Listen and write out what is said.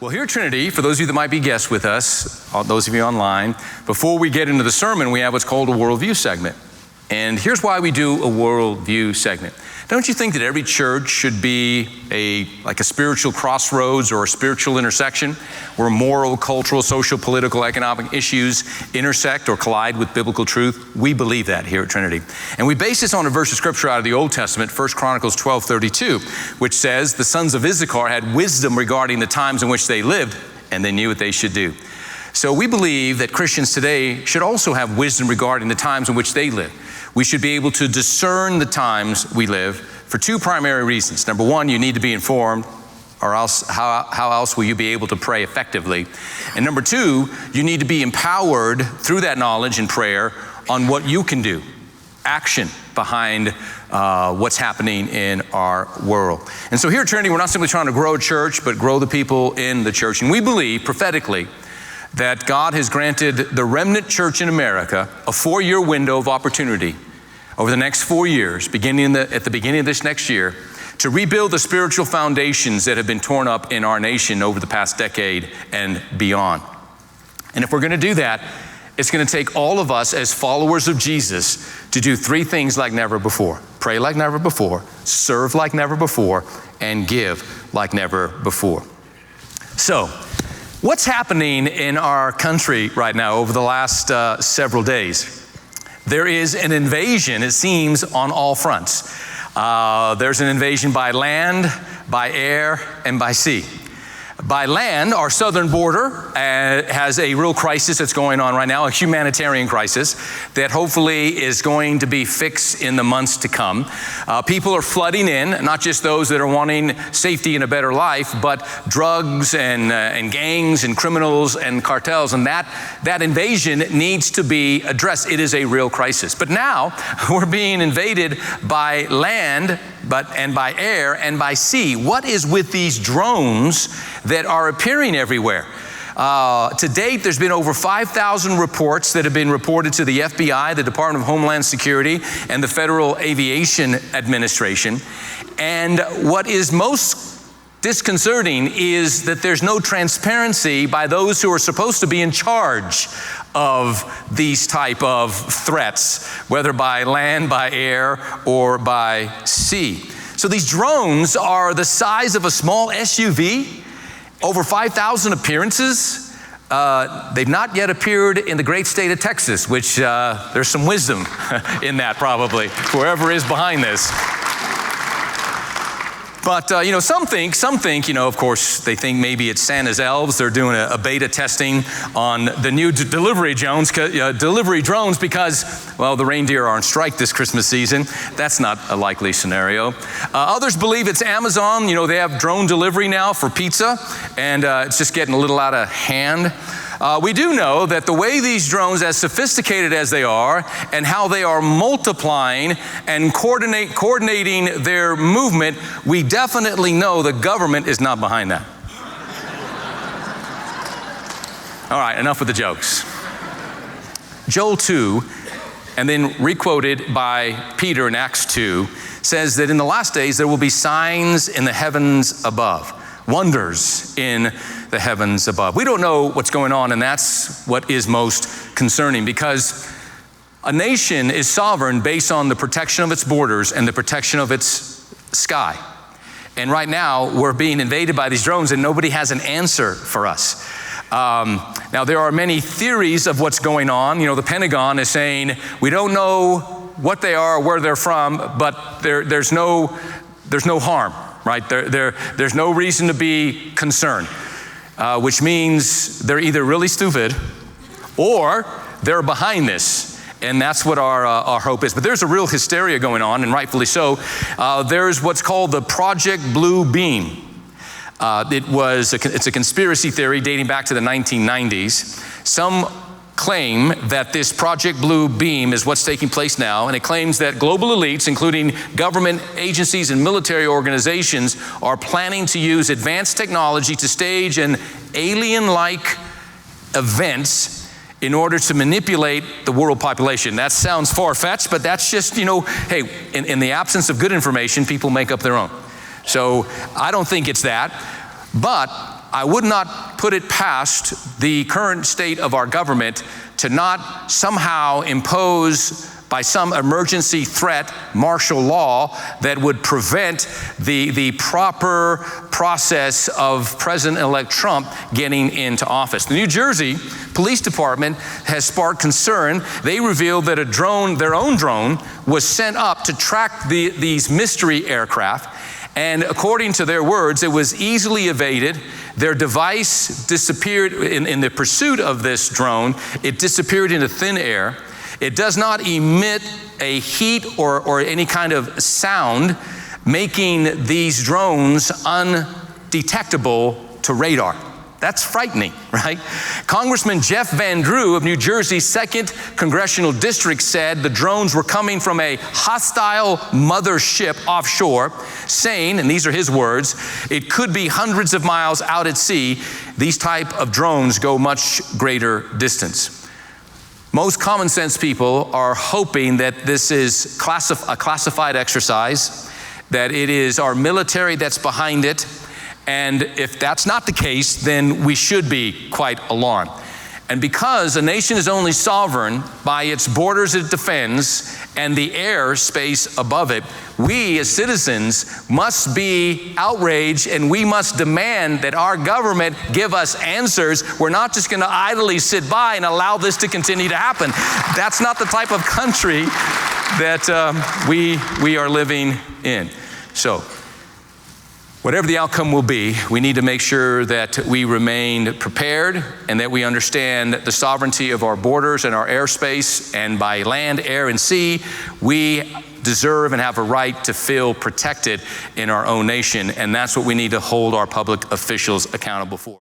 Well, here at Trinity, for those of you that might be guests with us, those of you online, before we get into the sermon, we have what's called a Worldview segment. And here's why we do a Worldview segment. Don't you think that every church should be like a spiritual crossroads or a spiritual intersection where moral, cultural, social, political, economic issues intersect or collide with biblical truth? We believe that here at Trinity. And we base this on a verse of scripture out of the Old Testament, 1 Chronicles 12:32, which says, the sons of Issachar had wisdom regarding the times in which they lived, and they knew what they should do. So we believe that Christians today should also have wisdom regarding the times in which they live. We should be able to discern the times we live for two primary reasons. Number one, you need to be informed, or else how else will you be able to pray effectively? And number two, you need to be empowered through that knowledge and prayer on what you can do, action behind what's happening in our world. And so here at Trinity, we're not simply trying to grow a church, but grow the people in the church. And we believe prophetically that God has granted the remnant church in America a 4-year window of opportunity over the next 4 years, at the beginning of this next year, to rebuild the spiritual foundations that have been torn up in our nation over the past decade and beyond. And if we're going to do that, it's going to take all of us as followers of Jesus to do 3 things like never before. Pray like never before, serve like never before, and give like never before. So, what's happening in our country right now over the last several days? There is an invasion, it seems, on all fronts. There's an invasion by land, by air, and by sea. By land, our southern border has a real crisis that's going on right now, a humanitarian crisis that hopefully is going to be fixed in the months to come. People are flooding in, not just those that are wanting safety and a better life, but drugs and gangs and criminals and cartels, and that invasion needs to be addressed. It is a real crisis. But now we're being invaded by land, and by air and by sea. What is with these drones that are appearing everywhere? To date, there's been over 5,000 reports that have been reported to the FBI, the Department of Homeland Security, and the Federal Aviation Administration. And what is most disconcerting is that there's no transparency by those who are supposed to be in charge of these type of threats, whether by land, by air, or by sea. So these drones are the size of a small SUV, over 5,000 appearances. They've not yet appeared in the great state of Texas, which there's some wisdom in that probably, whoever is behind this. But, some think, of course, they think maybe it's Santa's elves. They're doing a beta testing on the new delivery drones because, well, the reindeer are on strike this Christmas season. That's not a likely scenario. Others believe it's Amazon. They have drone delivery now for pizza, and it's just getting a little out of hand. We do know that the way these drones, as sophisticated as they are, and how they are multiplying and coordinating their movement, we definitely know the government is not behind that. All right, enough with the jokes. Joel 2, and then requoted by Peter in Acts 2, says that in the last days there will be signs in the heavens above, wonders in the heavens above. We don't know what's going on, and that's what is most concerning, because a nation is sovereign based on the protection of its borders and the protection of its sky. And right now, we're being invaded by these drones, and nobody has an answer for us. Now, there are many theories of what's going on. The Pentagon is saying, we don't know what they are or where they're from, but there's no harm, right? There's no reason to be concerned. Which means they're either really stupid or they're behind this. And that's what our hope is. But there's a real hysteria going on, and rightfully so. There's what's called the Project Blue Beam. It's a conspiracy theory dating back to the 1990s. Some claim that this Project Blue Beam is what's taking place now, and it claims that global elites, including government agencies and military organizations, are planning to use advanced technology to stage an alien-like event in order to manipulate the world population. That sounds far-fetched, but that's just, hey, in the absence of good information, people make up their own. So I don't think it's that, but I would not put it past the current state of our government to not somehow impose by some emergency threat, martial law that would prevent the proper process of President-elect Trump getting into office. The New Jersey Police Department has sparked concern. They revealed that a drone, their own drone, was sent up to track these mystery aircraft. And according to their words, it was easily evaded. Their device disappeared in the pursuit of this drone. It disappeared into thin air. It does not emit a heat or any kind of sound, making these drones undetectable to radar. That's frightening, right? Congressman Jeff Van Drew of New Jersey's 2nd Congressional District said the drones were coming from a hostile mothership offshore, saying, and these are his words, it could be hundreds of miles out at sea. These type of drones go much greater distance. Most common sense people are hoping that this is a classified exercise, that it is our military that's behind it. And if that's not the case, then we should be quite alarmed. And because a nation is only sovereign by its borders it defends and the air space above it, we as citizens must be outraged and we must demand that our government give us answers. We're not just going to idly sit by and allow this to continue to happen. That's not the type of country that we are living in. So, whatever the outcome will be, we need to make sure that we remain prepared and that we understand the sovereignty of our borders and our airspace, and by land, air, and sea, we deserve and have a right to feel protected in our own nation, and that's what we need to hold our public officials accountable for.